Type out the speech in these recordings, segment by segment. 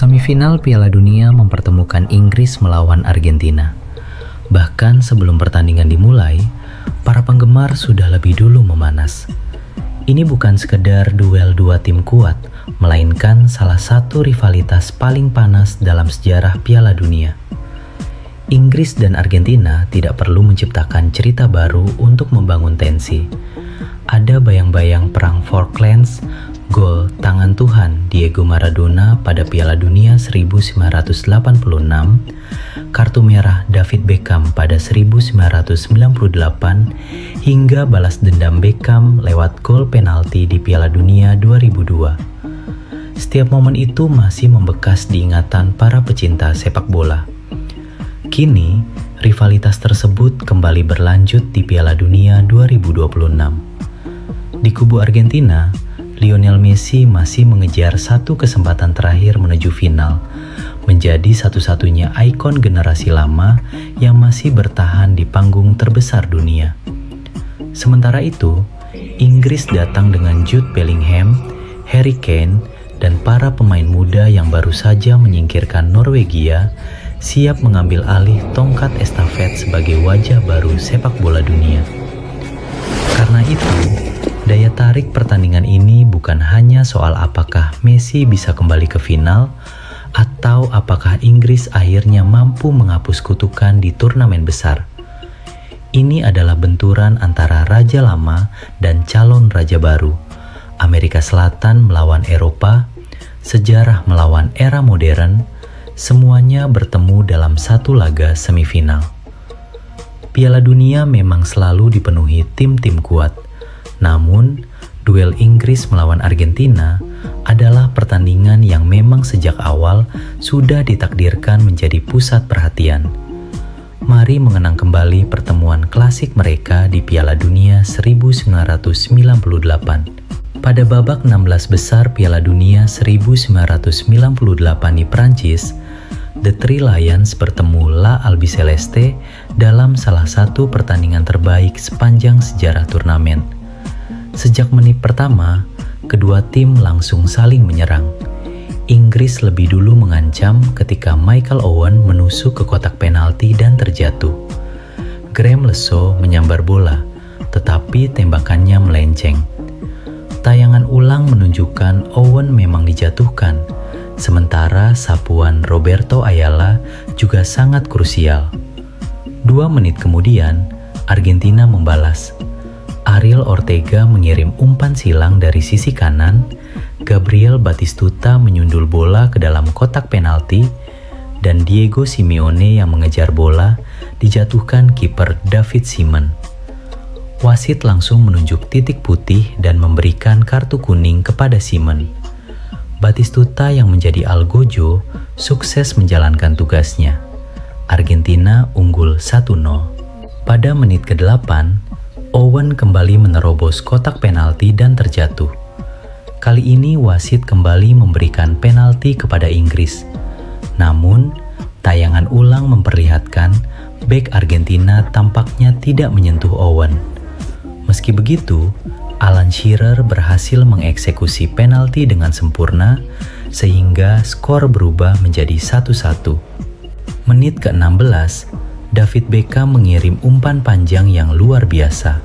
Semifinal Piala Dunia mempertemukan Inggris melawan Argentina. Bahkan sebelum pertandingan dimulai, para penggemar sudah lebih dulu memanas. Ini bukan sekedar duel dua tim kuat, melainkan salah satu rivalitas paling panas dalam sejarah Piala Dunia. Inggris dan Argentina tidak perlu menciptakan cerita baru untuk membangun tensi. Ada bayang-bayang perang Falklands, gol tangan Tuhan Diego Maradona pada Piala Dunia 1986, kartu merah David Beckham pada 1998, hingga balas dendam Beckham lewat gol penalti di Piala Dunia 2002. Setiap momen itu masih membekas di ingatan para pecinta sepak bola. Kini, rivalitas tersebut kembali berlanjut di Piala Dunia 2026. Di kubu Argentina, Lionel Messi masih mengejar satu kesempatan terakhir menuju final, menjadi satu-satunya ikon generasi lama yang masih bertahan di panggung terbesar dunia. Sementara itu, Inggris datang dengan Jude Bellingham, Harry Kane, dan para pemain muda yang baru saja menyingkirkan Norwegia, siap mengambil alih tongkat estafet sebagai wajah baru sepak bola dunia. Karena itu, daya tarik pertandingan ini bukan hanya soal apakah Messi bisa kembali ke final atau apakah Inggris akhirnya mampu menghapus kutukan di turnamen besar. Ini adalah benturan antara raja lama dan calon raja baru, Amerika Selatan melawan Eropa, sejarah melawan era modern, semuanya bertemu dalam satu laga semifinal. Piala Dunia memang selalu dipenuhi tim-tim kuat. Namun, duel Inggris melawan Argentina adalah pertandingan yang memang sejak awal sudah ditakdirkan menjadi pusat perhatian. Mari mengenang kembali pertemuan klasik mereka di Piala Dunia 1998. Pada babak 16 besar Piala Dunia 1998 di Prancis, The Three Lions bertemu La Albiceleste dalam salah satu pertandingan terbaik sepanjang sejarah turnamen. Sejak menit pertama, kedua tim langsung saling menyerang. Inggris lebih dulu mengancam ketika Michael Owen menusuk ke kotak penalti dan terjatuh. Graeme Le Saux menyambar bola, tetapi tembakannya melenceng. Tayangan ulang menunjukkan Owen memang dijatuhkan, sementara sapuan Roberto Ayala juga sangat krusial. 2 menit kemudian, Argentina membalas. Ariel Ortega mengirim umpan silang dari sisi kanan, Gabriel Batistuta menyundul bola ke dalam kotak penalti, dan Diego Simeone yang mengejar bola dijatuhkan kiper David Seaman. Wasit langsung menunjuk titik putih dan memberikan kartu kuning kepada Seaman. Batistuta yang menjadi algojo sukses menjalankan tugasnya. Argentina unggul 1-0. Pada menit ke-8, Owen kembali menerobos kotak penalti dan terjatuh. Kali ini wasit kembali memberikan penalti kepada Inggris. Namun, tayangan ulang memperlihatkan bek Argentina tampaknya tidak menyentuh Owen. Meski begitu, Alan Shearer berhasil mengeksekusi penalti dengan sempurna sehingga skor berubah menjadi 1-1. Menit ke-16, David Beckham mengirim umpan panjang yang luar biasa.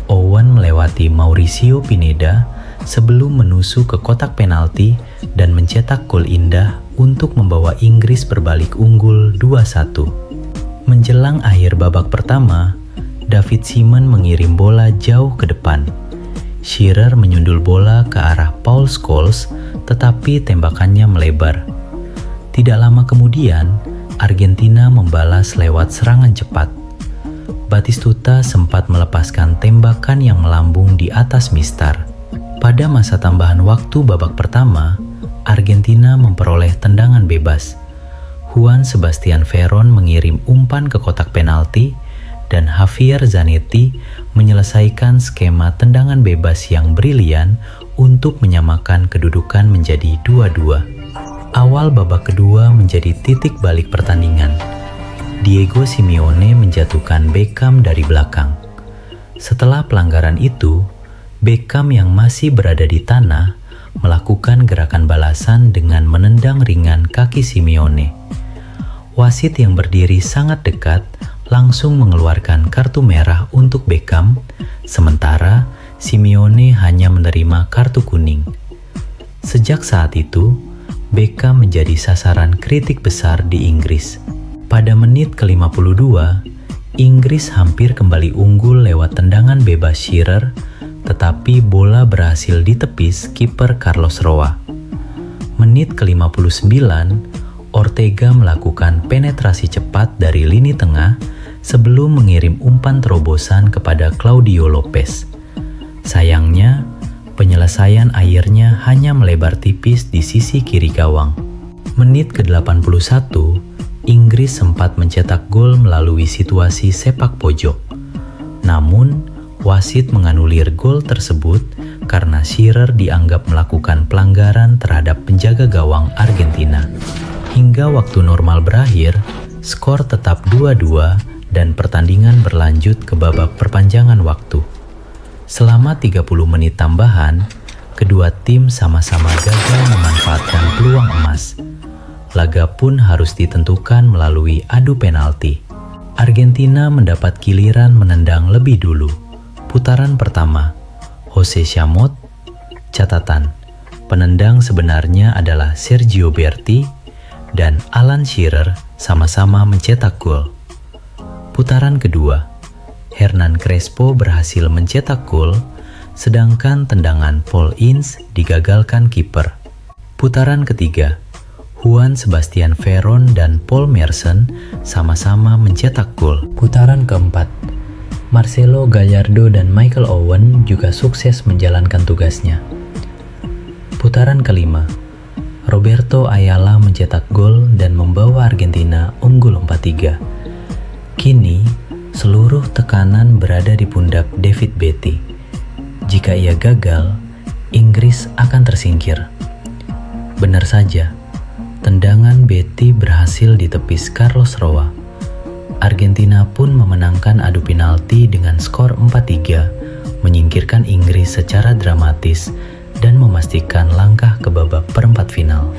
Owen melewati Mauricio Pineda sebelum menusuk ke kotak penalti dan mencetak gol indah untuk membawa Inggris berbalik unggul 2-1. Menjelang akhir babak pertama, David Seaman mengirim bola jauh ke depan. Shearer menyundul bola ke arah Paul Scholes, tetapi tembakannya melebar. Tidak lama kemudian, Argentina membalas lewat serangan cepat. Batistuta sempat melepaskan tembakan yang melambung di atas mistar. Pada masa tambahan waktu babak pertama, Argentina memperoleh tendangan bebas. Juan Sebastian Veron mengirim umpan ke kotak penalti, dan Javier Zanetti menyelesaikan skema tendangan bebas yang brilian untuk menyamakan kedudukan menjadi 2-2. Awal babak kedua menjadi titik balik pertandingan. Diego Simeone menjatuhkan Beckham dari belakang. Setelah pelanggaran itu, Beckham yang masih berada di tanah melakukan gerakan balasan dengan menendang ringan kaki Simeone. Wasit yang berdiri sangat dekat langsung mengeluarkan kartu merah untuk Beckham, sementara Simeone hanya menerima kartu kuning. Sejak saat itu, Beckham menjadi sasaran kritik besar di Inggris. Pada menit ke-52, Inggris hampir kembali unggul lewat tendangan bebas Shearer, tetapi bola berhasil ditepis kiper Carlos Roa. Menit ke-59, Ortega melakukan penetrasi cepat dari lini tengah sebelum mengirim umpan terobosan kepada Claudio Lopez. Sayangnya, penyelesaian akhirnya hanya melebar tipis di sisi kiri gawang. Menit ke-81, Inggris sempat mencetak gol melalui situasi sepak pojok. Namun, wasit menganulir gol tersebut karena Shearer dianggap melakukan pelanggaran terhadap penjaga gawang Argentina. Hingga waktu normal berakhir, skor tetap 2-2 dan pertandingan berlanjut ke babak perpanjangan waktu. Selama 30 menit tambahan, kedua tim sama-sama gagal memanfaatkan peluang emas. Laga pun harus ditentukan melalui adu penalti. Argentina mendapat giliran menendang lebih dulu. Putaran pertama, Jose Chamot. Catatan, penendang sebenarnya adalah Sergio Berti dan Alan Shearer sama-sama mencetak gol. Putaran kedua, Hernan Crespo berhasil mencetak gol, sedangkan tendangan Paul Ince digagalkan kiper. Putaran ketiga, Juan Sebastian Veron dan Paul Merson sama-sama mencetak gol. Putaran keempat, Marcelo Gallardo dan Michael Owen juga sukses menjalankan tugasnya. Putaran kelima, Roberto Ayala mencetak gol dan membawa Argentina unggul 4-3. Kini, seluruh tekanan berada di pundak David Beatty. Jika ia gagal, Inggris akan tersingkir. Benar saja, tendangan Beatty berhasil ditepis Carlos Roa. Argentina pun memenangkan adu penalti dengan skor 4-3, menyingkirkan Inggris secara dramatis dan memastikan langkah ke babak perempat final.